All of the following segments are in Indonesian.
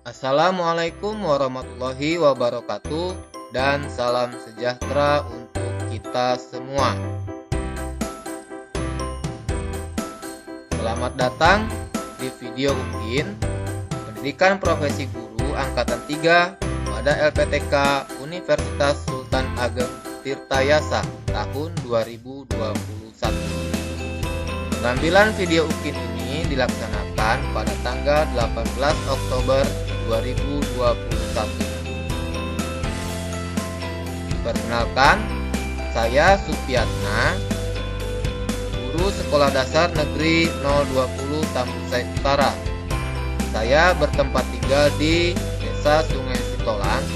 Assalamualaikum warahmatullahi wabarakatuh dan salam sejahtera untuk kita semua. Selamat datang di video UPIN Pendidikan Profesi Guru Angkatan 3 pada LPTK Universitas Sultan Ageng Tirtayasa tahun 2021. Pengambilan video UPIN ini dilaksanakan pada tanggal 18 Oktober 2021. Perkenalkan, saya Supiatna, guru Sekolah Dasar Negeri 020 Tambusai Utara. Saya bertempat tinggal di Desa Sungai Sitolan,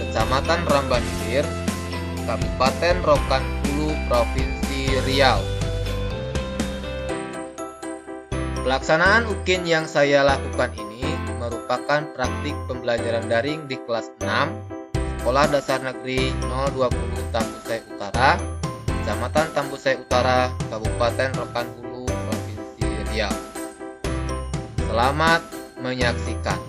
Kecamatan Ramban Hilir, Kabupaten Rokan Hulu, Provinsi Riau. Pelaksanaan UKIN yang saya lakukan ini merupakan praktik pembelajaran daring di kelas 6 Sekolah Dasar Negeri 020 Tambusai Utara, Kecamatan Tambusai Utara, Kabupaten Rokan Hulu, Provinsi Riau. Selamat menyaksikan.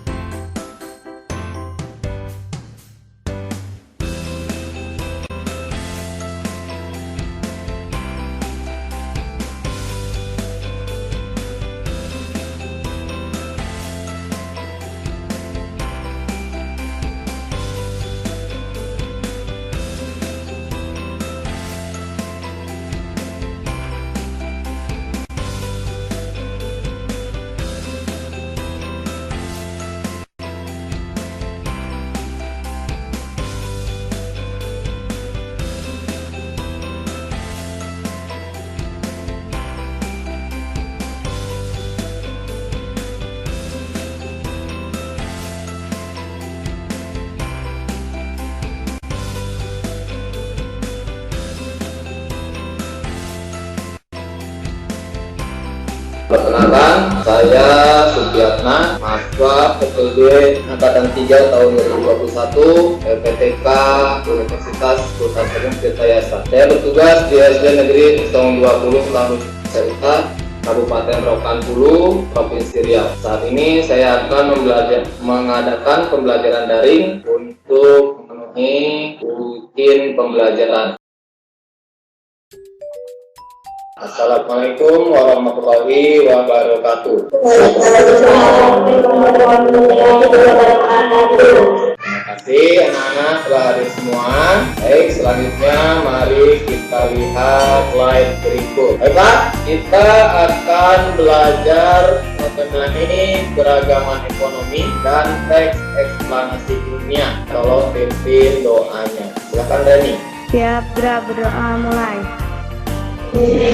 Perkenalkan, saya Supiatna, mahasiswa PPD Angkatan 3 tahun 2021 LPTK Universitas Sultan Ageng Tirtayasa. Saya bertugas di SD Negeri 020 Tambusai Utara, Kabupaten Rokan Hulu, Provinsi Riau. Saat ini saya akan mengadakan pembelajaran daring untuk memenuhi UKIN pembelajaran. Assalamualaikum warahmatullahi wabarakatuh. Terima kasih anak-anak telah hadir semua. Baik, selanjutnya mari kita lihat slide berikut. Baik Pak, kita akan belajar mengenai beragaman ekonomi dan teks eksplanasi ilmiah. Tolong pimpin doanya. Silakan Dani. Siap, berdoa mulai. Terima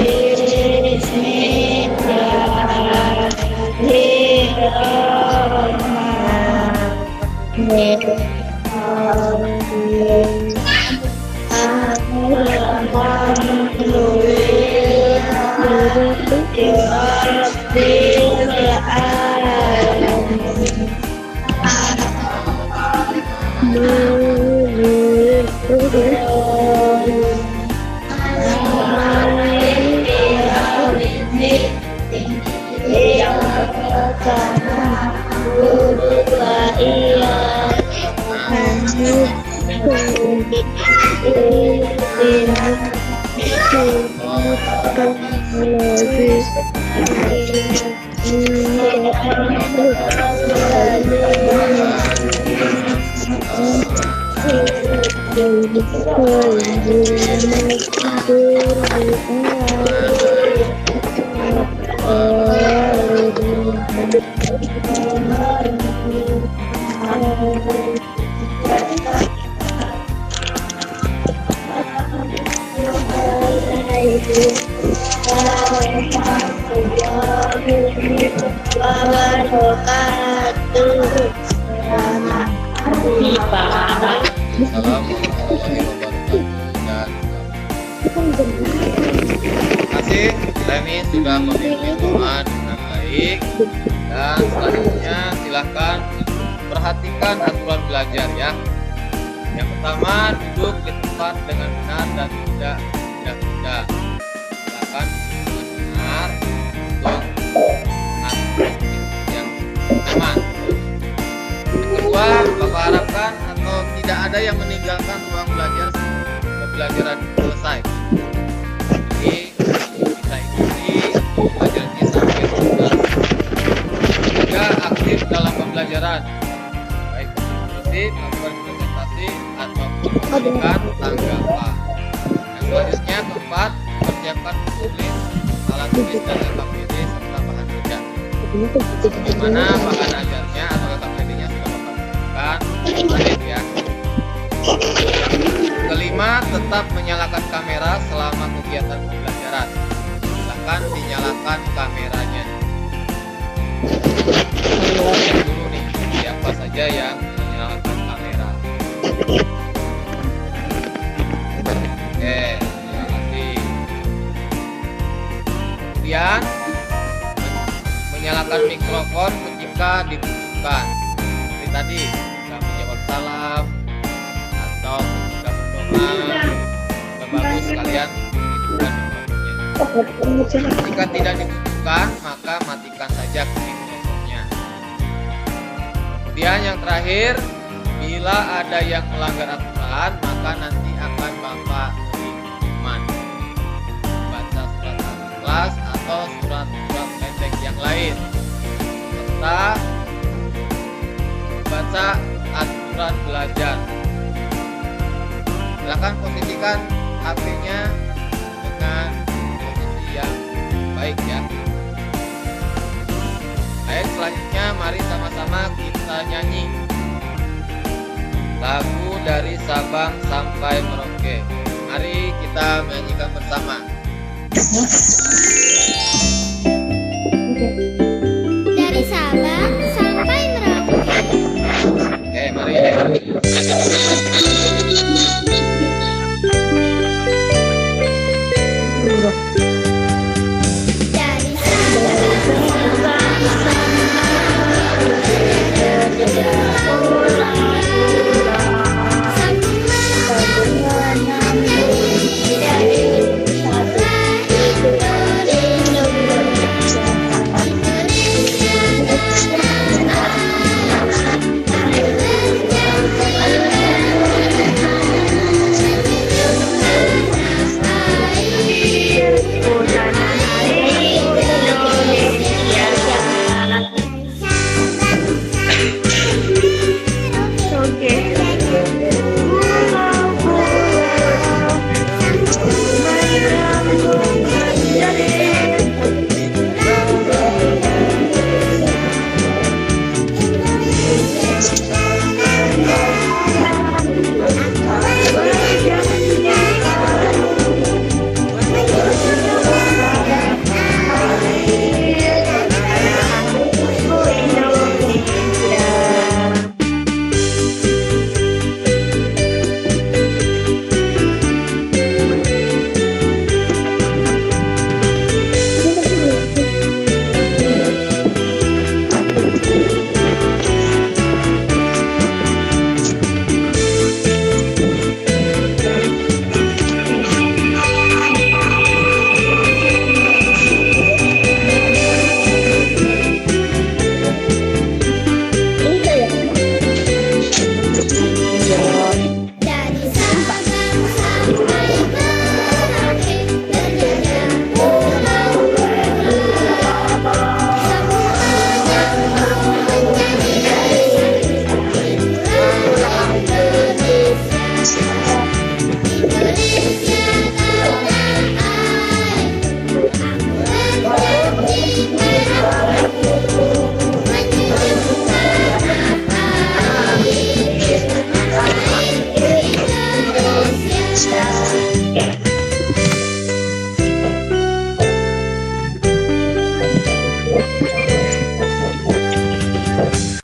kasih Dani sudah memimpin doa dengan baik. Dan selanjutnya silahkan perhatikan aturan belajar ya. Yang pertama, duduk di tempat dengan benar dan tidak pindah-pindah. Silakan dengan benar untuk mengatur yang aman. tidak ada yang meninggalkan ruang belajar pembelajaran selesai. Jadi kita ikuti pembelajaran ini sampai tuntas. Juga aktif dalam pembelajaran, baik diskusi, melakukan presentasi, ataupun memberikan tanggapan. Yang selanjutnya keempat, persiapkan tulis, alat tulis dan KPD serta bahan kerja. Di mana bahan ajarnya atau KPD-nya sudah Bapak tentukan ya. Kelima, tetap menyalakan kamera selama kegiatan pembelajaran. Silakan dinyalakan kameranya. Cek dulu nih siapa saja yang menyalakan kamera. Oke, terima kasih. Kemudian menyalakan mikrofon ketika dibutuhkan. Seperti tadi, ketika menjawab salam atau ketika berdoa, bagus kalian hidupkan mikrofonnya. Jika tidak dibutuhkan, maka matikan saja mikrofonnya. Kemudian yang terakhir, bila ada yang melanggar aturan, maka nanti akan Bapak beri hukuman. Baca surat Al-Ikhlas atau surat-surat pendek yang lain, serta baca aturan belajar. Silakan posisikan HP-nya dengan posisi yang baik ya. Baik, selanjutnya mari sama-sama kita nyanyi lagu dari Sabang sampai Merauke. Mari kita menyanyikan bersama. Dari Sabang sampai Merauke. Oke, mari. Dari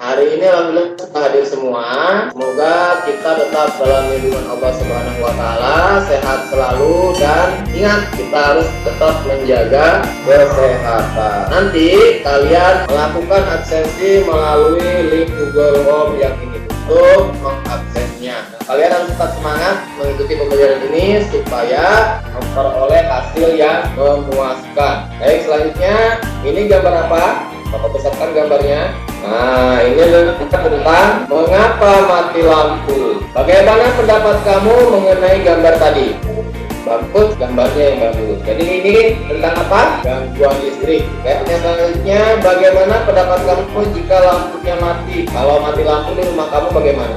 Hari ini alhamdulillah kita hadir semua. Semoga kita tetap dalam lindungan Allah Subhanahu wa taala, sehat selalu, dan ingat kita harus tetap menjaga kesehatan. Nanti kalian melakukan absensi melalui link Google Home yang ini untuk mengabsennya. Kalian harus tetap semangat mengikuti pembelajaran ini supaya memperoleh hasil yang memuaskan. Baik, selanjutnya ini gambar apa? Bapak besarkan gambarnya. Nah, ini adalah tentang mengapa Mengapa mati lampu? Bagaimana pendapat kamu mengenai gambar tadi? Bagus, gambarnya yang bagus. Jadi ini tentang apa? Gangguan listrik. Oke, selanjutnya, bagaimana pendapat kamu jika lampunya mati? Kalau mati lampu di rumah kamu bagaimana?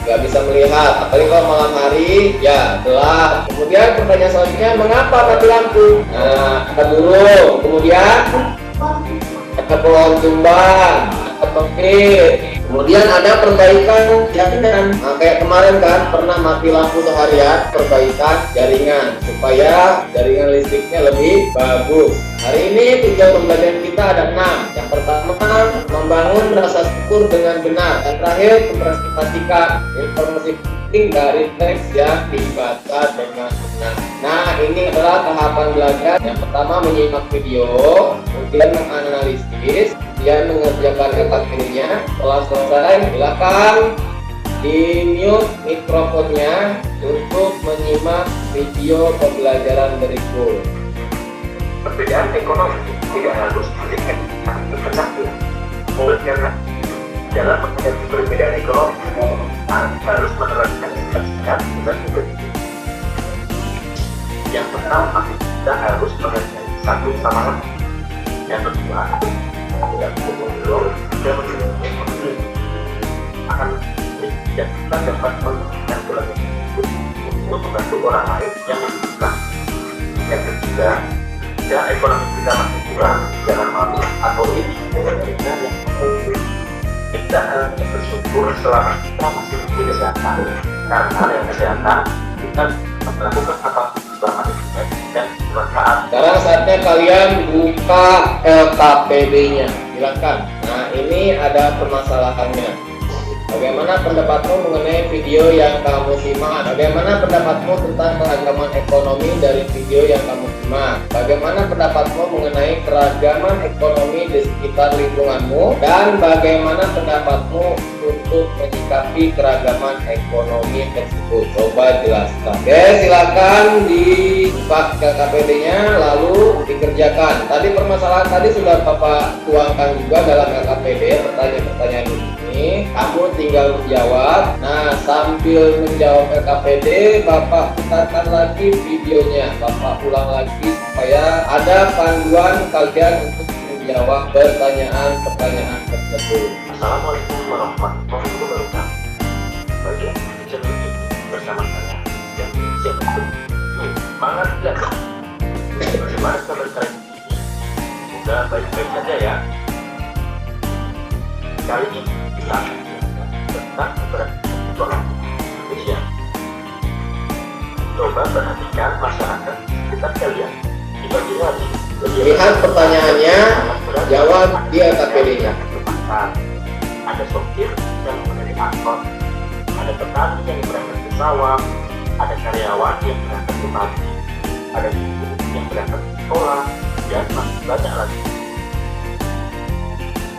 Gak bisa melihat, apalagi kalau malam hari, ya gelap. Kemudian pertanyaan selanjutnya, mengapa mati lampu? Nah, ada burung. Kemudian ada pohon tumbang, ada petir. Kemudian ada perbaikan jaringan. Nah, kayak kemarin kan pernah mati lampu seharian, perbaikan jaringan supaya jaringan listriknya lebih bagus. Hari ini tujuan pembelajaran kita ada 6. Yang pertama, membangun rasa syukur dengan benar. Dan terakhir, mempresentasikan informasi penting dari teks yang dibaca dengan benar. Nah, ini adalah tahapan belajar. Yang pertama, menyimak video, kemudian menganalisis, kemudian mengerjakan KKP-nya. Setelah selesai, silakan di mute mikrofonnya untuk menyimak video pembelajaran berikut. Perbedaan ekonomi tidak harus menjadikan terpecah belah. Oleh karena dalam menghadapi perbedaan ekonomi, harus menerapkan sikap dan berbeda. Yang pertama, kita harus menghargai satu sama lain. Yang kedua, tidak bergolong dan menjadi akan dan kita dapat melakukan pelatihan untuk membantu orang lain yang membutuhkan. Yang ketiga, jika ekonomi kita masih kurang, jangan malu atau ini dengan kita yang mungkin. Kita harus bersyukur selama kita masih memiliki kesehatan, karena dengan kesehatan kita melakukan apa selama ini dan bermanfaat. Sekarang saatnya kalian buka LKPD-nya, silakan. Nah, ini ada permasalahannya. Bagaimana pendapatmu mengenai video yang kamu simak? Bagaimana pendapatmu tentang keragaman ekonomi dari video yang kamu simak? Bagaimana pendapatmu mengenai keragaman ekonomi di sekitar lingkunganmu? Dan bagaimana pendapatmu untuk menyikapi keragaman ekonomi tersebut? Coba jelaskan. Oke, silakan dibuka KKPD-nya lalu dikerjakan. Tadi permasalahan tadi sudah Bapak tuangkan juga dalam KKPD, pertanyaan-pertanyaan ini. Kamu tinggal menjawab. Nah, sambil menjawab LKPD, Bapak putarkan lagi videonya. Bapak ulang lagi supaya ada panduan kalian untuk menjawab pertanyaan-pertanyaan tersebut. Assalamualaikum warahmatullahi wabarakatuh. Bagi channel ini bersama saya dan siapa semangat belajar. Bagaimana kabar kalian ini? Semoga baik-baik saja ya. Kali ini kita akan belajar tentang keberadaan ekonomi Indonesia. Coba perhatikan masyarakat sekitar kalian di pagi hari. Lihat pertanyaannya, jawab di LKPD-nya. Ada sopir yang mengendarai angkot, ada petani yang berangkat ke sawah, ada karyawan yang berangkat ke pabrik, ada guru yang berangkat ke sekolah, dan masih banyak lagi.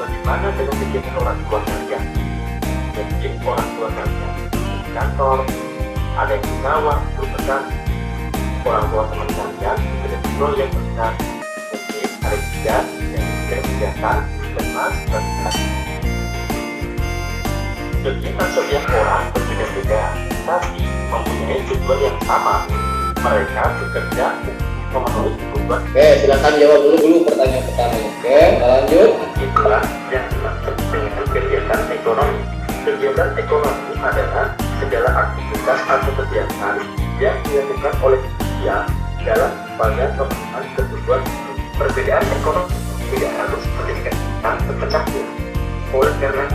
Bagaimana dengan kegiatan orang tua kalian? Mungkin orang tua kalian di kantor, ada yang di sawah, berpetani. Orang tua teman kalian bekerja di proyek besar, mungkin ada juga yang bekerja kegiatan dan masih banyak lagi. Kegiatan setiap orang berbeda-beda, tapi mempunyai tujuan yang sama. Mereka bekerja memenuhi kebutuhan. Oke, silakan jawab dulu pertanyaan pertamanya. Oke, lanjut. Itulah yang dimaksud dengan kegiatan ekonomi. Kegiatan ekonomi adalah segala aktivitas atau kegiatan yang dilakukan oleh manusia dalam upaya pemenuhan kebutuhan. Perbedaan ekonomi tidak harus menjadikan kita terpecah belah. Oleh karena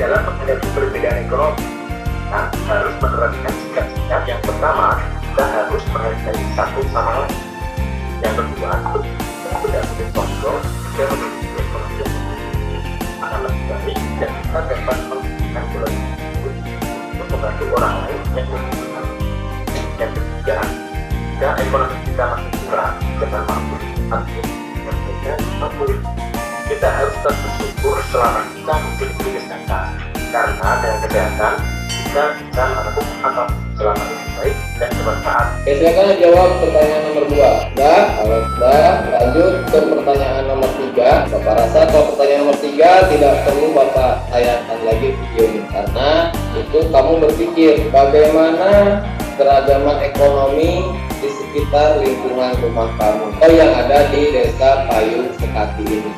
dalam menghadapi perbedaan ekonomi, kita harus menerapkan sikap-sikap. Yang pertama, kita harus menghargai satu sama lain. Yang kedua, kita tidak boleh kontrol dan memiliki ekonomi yang akan lebih baik dan kita dapat melakukan pelatihan tersebut untuk membantu orang lain yang membutuhkan. Yang ketiga, jika ekonomi kita masih kurang, jangan mampu aktif menjaga mampu. Kita harus tetap bersyukur selama kita memiliki kesehatan, karena dengan kesehatan kita bisa melakukan apa selama lebih baik baik dan bermanfaat. Oke, silakan jawab pertanyaan nomor 2. Sudah? Kalau sudah, lanjut ke pertanyaan nomor 3. Bapak rasa kalau pertanyaan nomor 3 tidak perlu Bapak tayangkan lagi video ini, karena itu kamu berpikir bagaimana keragaman ekonomi di sekitar lingkungan rumah kamu yang ada di Desa Payung Sekaki ini.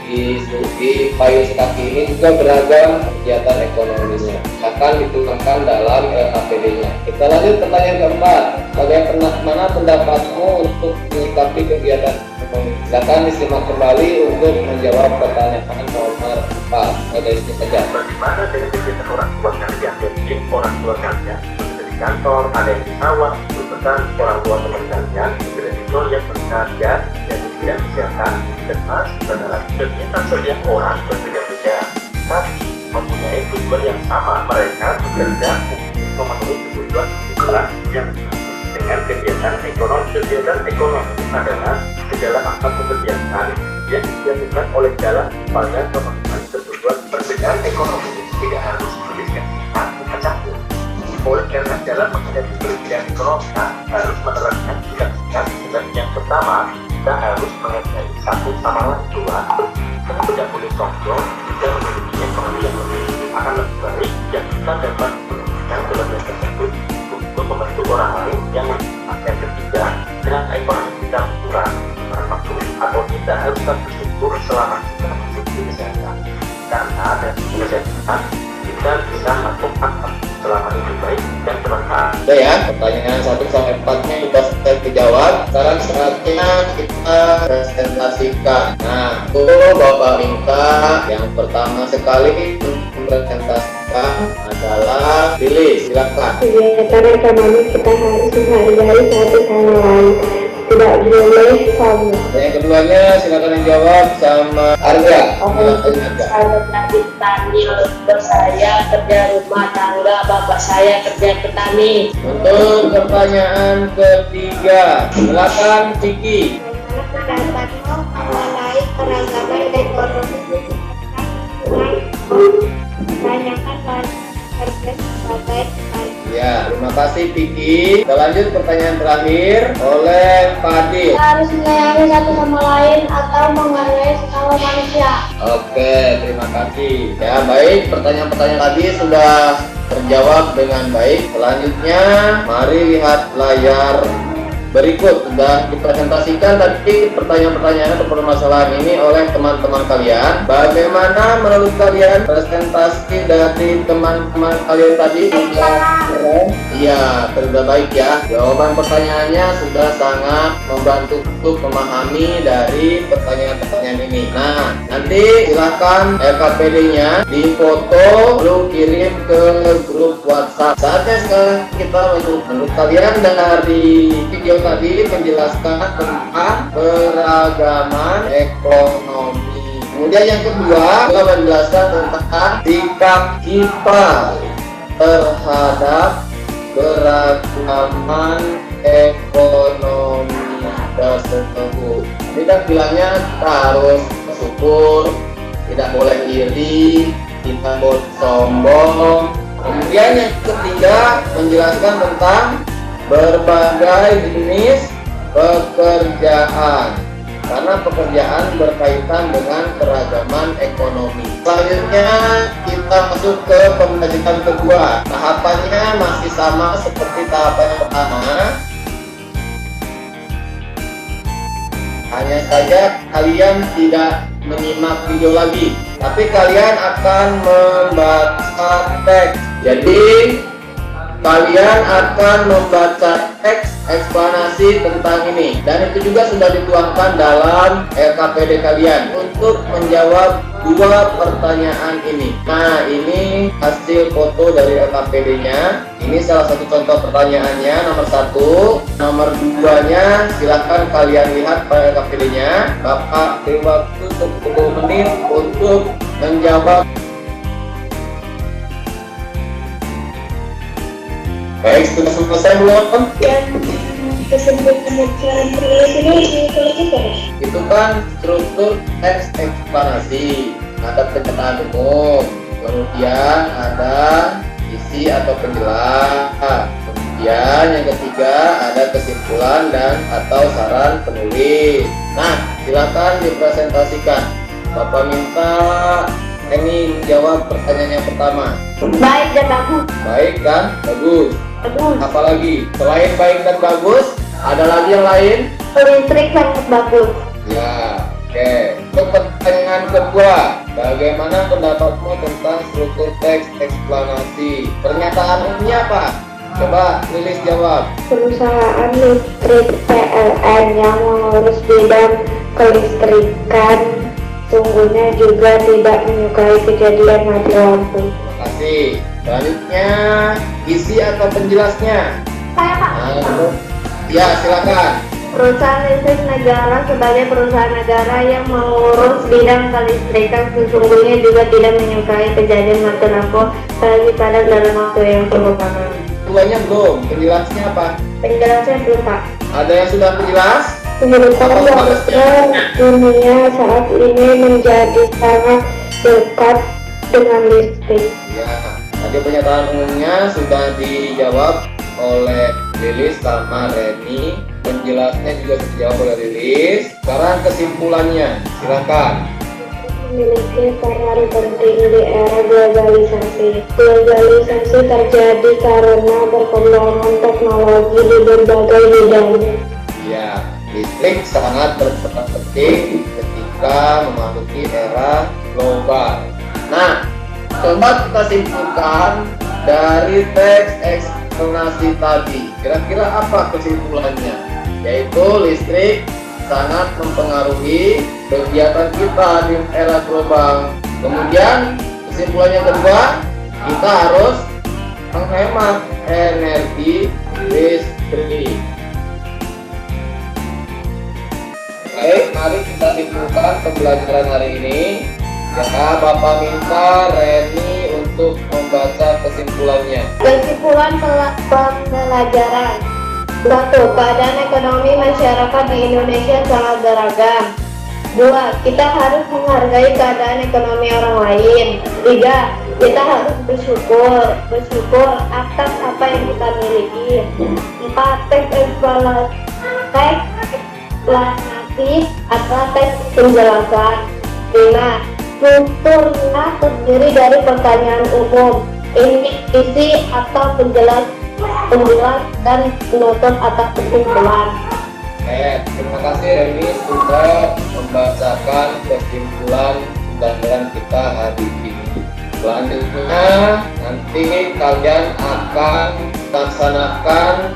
Di Payung Sekaki ini juga beragam kegiatan ekonominya, akan dituangkan dalam LKPD-nya. Kita lanjut pertanyaan keempat. Bagaimana pendapatmu untuk menyikapi kegiatan ekonomi? Silakan disimak kembali untuk menjawab pertanyaan nomor 4. Dari sini saja. Bagaimana dengan kegiatan orang tua kalian? Mungkin orang tua kalian bekerja di kantor, ada yang di sawah, berusaha orang tua teman kalian bekerja di proyek bekerja dan tidak kesehatan dan adalah kegiatan setiap orang berbeda-beda, tapi mempunyai tujuan yang sama. Mereka bekerja untuk memenuhi kebutuhan yang dengan kegiatan ekonomi. Kegiatan ekonomi adalah segala macam kegiatan yang dilakukan oleh dalam pada pemenuhan kebutuhan. Perbedaan ekonomi tidak harus didiskusikan campur. Oleh karena dalam menghadapi perbedaan ekonomi harus menerapkan sikap-sikap. Dan yang pertama, kita harus menghargai satu sama lain. Dua, kita tidak boleh sombong. Kita memiliki ekonomi yang akan lebih baik dan kita dapat menggunakan kelebihan tersebut untuk membantu orang lain yang akan. Ketiga, dengan ekonomi kita kurang atau kita harus bersyukur selama kita memiliki kesehatan, karena dari kesehatan kita bisa melakukan selama itu baik dan bermanfaat. Udah ya, pertanyaan 1 sampai 4-nya sudah selesai dijawab. Sekarang saatnya kita presentasikan. Nah, itu Bapak minta yang pertama sekali presentasikan adalah pilih, silakan. Kegiatan ekonomi kita harus menghargai satu sama lain, tidak boleh sombong. Yang keduanya silakan dijawab sama Arga. Silakan Arga. Saya tadi petani, orang saya kerja rumah tangga, bapak saya kerja petani. Untuk pertanyaan ketiga, silakan Vicky. Bagaimana pendapatmu mengenai keragaman ekonomi Tanyakan kerja sebagai petani. Ya, terima kasih Vicky. Kita lanjut pertanyaan terakhir oleh Fadil. Kita harus menyayangi satu sama lain atau menghargai sesama manusia. Oke, terima kasih. Ya, baik. Pertanyaan-pertanyaan tadi sudah terjawab dengan baik. Selanjutnya, mari lihat layar berikut. Sudah dipresentasikan tadi pertanyaan-pertanyaan atau permasalahan ini oleh teman-teman kalian. Bagaimana menurut kalian presentasi dari teman-teman kalian tadi? Iya, sudah baik ya. Jawaban pertanyaannya sudah sangat membantu untuk memahami dari pertanyaan-pertanyaan ini. Nah, nanti silahkan LKPD-nya difoto lalu kirim ke grup WhatsApp. Saatnya sekarang kita menurut kalian dari video tadi menjelaskan tentang keragaman ekonomi. Kemudian yang kedua kita menjelaskan tentang sikap kita terhadap keragaman ekonomi tersebut. Ini kan bilangnya kita harus bersyukur, tidak boleh iri, tidak boleh sombong. Kemudian yang ketiga menjelaskan tentang berbagai jenis pekerjaan, karena pekerjaan berkaitan dengan keragaman ekonomi. Selanjutnya kita masuk ke pembelajaran kedua. Tahapannya masih sama seperti tahapan yang pertama, hanya saja kalian tidak menyimak video lagi, tapi kalian akan membaca teks. Jadi kalian akan membaca teks eksplanasi tentang ini, dan itu juga sudah dituangkan dalam LKPD kalian untuk menjawab dua pertanyaan ini. Nah, ini hasil foto dari LKPD-nya. Ini salah satu contoh pertanyaannya, nomor 1. Nomor 2-nya silahkan kalian lihat pada LKPD-nya. Bapak beri waktu 10 menit untuk menjawab. Baik, sudah selesai belum? Yang kesimpulan pembicaraan penulis ini ditulis juga ya? Itu kan struktur teks eksplanasi. Ada pernyataan umum, kemudian ada isi atau penjelas, Kemudian yang ketiga ada kesimpulan dan atau saran penulis. Nah, silakan dipresentasikan. Bapak minta ini menjawab pertanyaan yang pertama. Baik dan bagus. Baik dan bagus. Bagus. Apalagi selain baik dan bagus, ada lagi yang lain? Listrik sangat bagus. Ya, oke. Untuk pertanyaan kedua, bagaimana pendapatmu tentang struktur teks eksplanasi? Pernyataan umumnya apa? Coba Lilis jawab. Perusahaan listrik PLN yang mengurus bidang kelistrikan sungguhnya juga tidak menyukai kejadian mati lampu. Terima kasih. Selanjutnya, isi atau penjelasnya? Saya Pak. Ya, silakan. Perusahaan listrik negara sebagai perusahaan negara yang mengurus bidang kelistrikan sesungguhnya juga tidak menyukai kejadian mati lampu bagi pada dalam waktu yang bersamaan. Tuanya belum. Penjelasnya apa? Penjelasan belum Pak. Ada yang sudah penjelas? Kehidupan warga dunia saat ini menjadi sangat dekat dengan listrik. Ya, tadi pernyataan umumnya sudah dijawab oleh Lilis sama Reni. Penjelasnya juga sudah dijawab oleh Lilis. Sekarang kesimpulannya, silakan. Memiliki peran penting di era globalisasi. Globalisasi terjadi karena perkembangan teknologi di berbagai bidang. Ya, listrik sangat berperan penting ketika memasuki era global. Nah, coba kita simpulkan dari teks eksplanasi tadi. Kira-kira apa kesimpulannya? Yaitu listrik sangat mempengaruhi kegiatan kita di era global. Kemudian kesimpulannya kedua, kita harus menghemat energi listrik. Baik, mari kita simpulkan pembelajaran hari ini. Ya, Bapak minta Reni untuk membaca kesimpulannya. Kesimpulan pembelajaran. 1. Keadaan ekonomi masyarakat di Indonesia sangat beragam. 2. Kita harus menghargai keadaan ekonomi orang lain. 3. Kita harus bersyukur atas apa yang kita miliki. 4. Teks eksplanasi atau teks penjelasan. 5. Strukturnya terdiri dari pertanyaan umum, isi atau penjelas dan penutup atau kesimpulan. Terima kasih Reni sudah membacakan kesimpulan pembelajaran kita hari ini. Selanjutnya nanti kalian akan laksanakan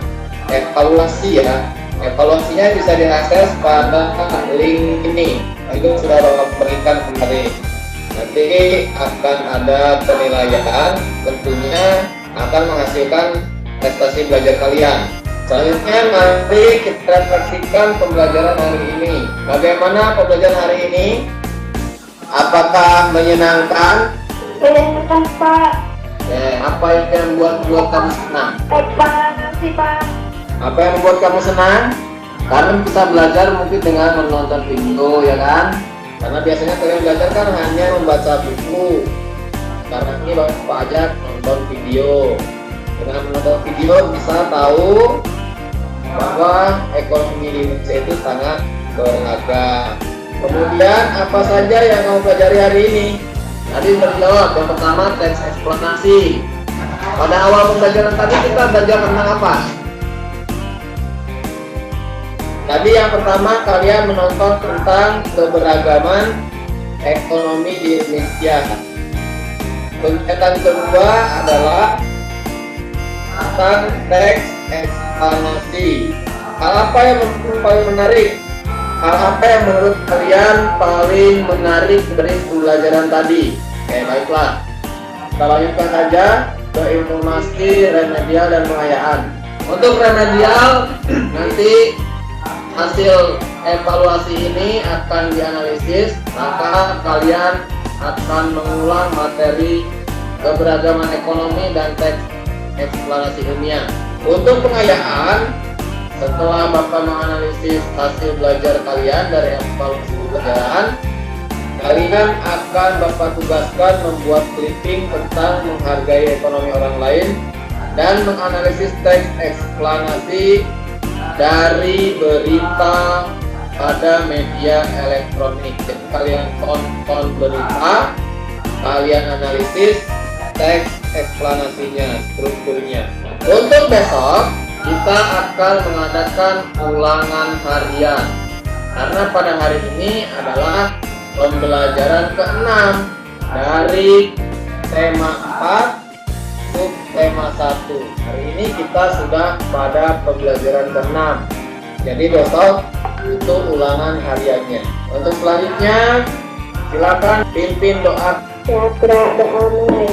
evaluasi ya. Evaluasinya bisa diakses pada link ini. Itu sudah Bapak berikan kemarin. Nanti akan ada penilaian, tentunya akan menghasilkan prestasi belajar kalian. Selanjutnya mari kita refleksikan pembelajaran hari ini. Bagaimana pembelajaran hari ini? Apakah menyenangkan? Menyenangkan Pak. Apa yang membuat kamu senang? Eksplanasi Pak. Apa yang membuat kamu senang? Karena bisa belajar mungkin dengan menonton video, ya kan? Karena biasanya kalian belajar kan hanya membaca buku. Karena ini Bapak ajak nonton video. Dengan menonton video bisa tahu bahwa ekonomi di Indonesia itu sangat beragam. Kemudian apa saja yang kamu pelajari hari ini? Tadi terjawab. Yang pertama teks eksplanasi. Pada awal pembelajaran tadi kita belajar tentang apa? Tadi yang pertama kalian menonton tentang keberagaman ekonomi di Indonesia. Kegiatan kedua adalah tentang teks eksplanasi. Hal apa yang paling menarik? Hal apa yang menurut kalian paling menarik dari pembelajaran tadi? Baiklah. Kita lanjutkan saja ke informasi remedial dan pengayaan. Untuk remedial nanti hasil evaluasi ini akan dianalisis, maka kalian akan mengulang materi keberagaman ekonomi dan teks eksplanasi ilmiah. Untuk pengayaan, setelah Bapak menganalisis hasil belajar kalian dari evaluasi pembelajaran, kalian akan Bapak tugaskan membuat clipping tentang menghargai ekonomi orang lain dan menganalisis teks eksplanasi dari berita pada media elektronik. Jadi kalian tonton berita, kalian analisis teks eksplanasinya, strukturnya. Untuk besok kita akan mengadakan ulangan harian, karena pada hari ini adalah pembelajaran ke-6 dari tema 4 sub tema 1. Hari ini kita sudah pada pembelajaran ke-6. Jadi besok itu ulangan hariannya. Untuk selanjutnya silakan pimpin doa. Cakra doa mulai.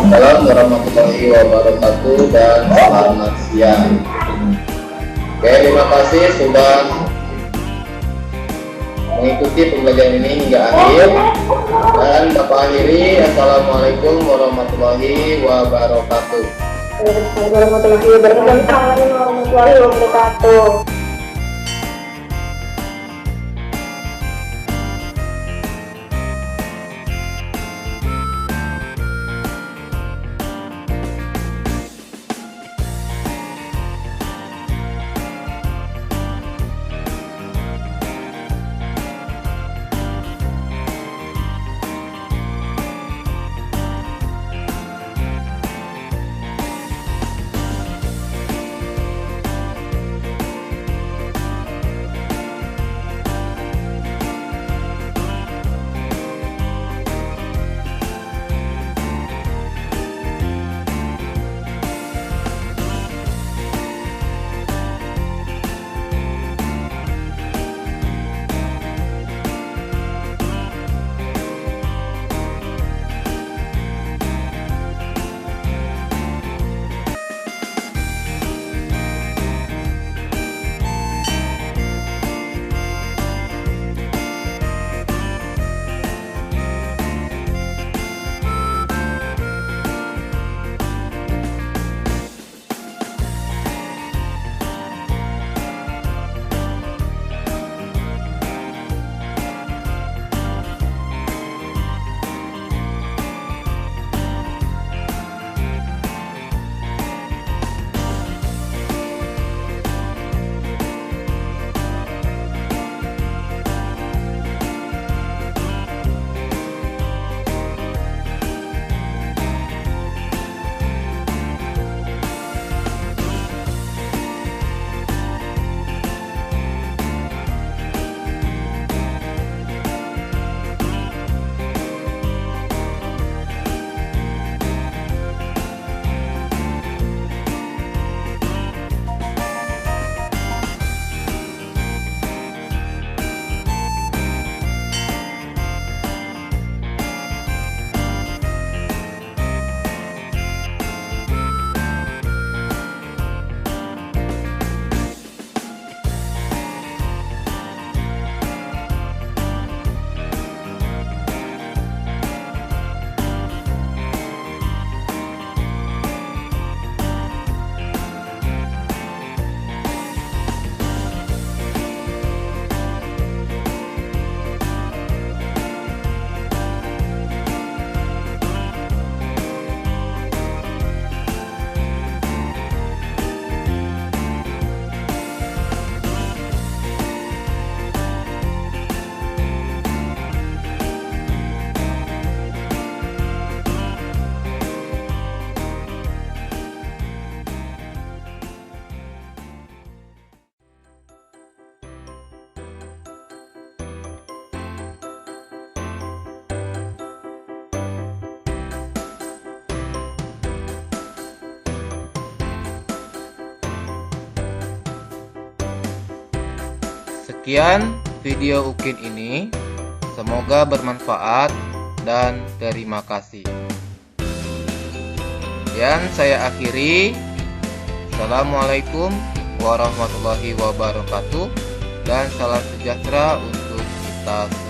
Assalamualaikum warahmatullahi wabarakatuh dan selamat siang. Oke, terima kasih sudah mengikuti pembelajaran ini hingga akhir. Dan Bapak akhiri, Assalamualaikum warahmatullahi wabarakatuh. Warahmatullahi wabarakatuh. Sekian video Ukin ini. Semoga bermanfaat dan terima kasih. Yang saya akhiri, Assalamualaikum warahmatullahi wabarakatuh dan salam sejahtera untuk kita semua.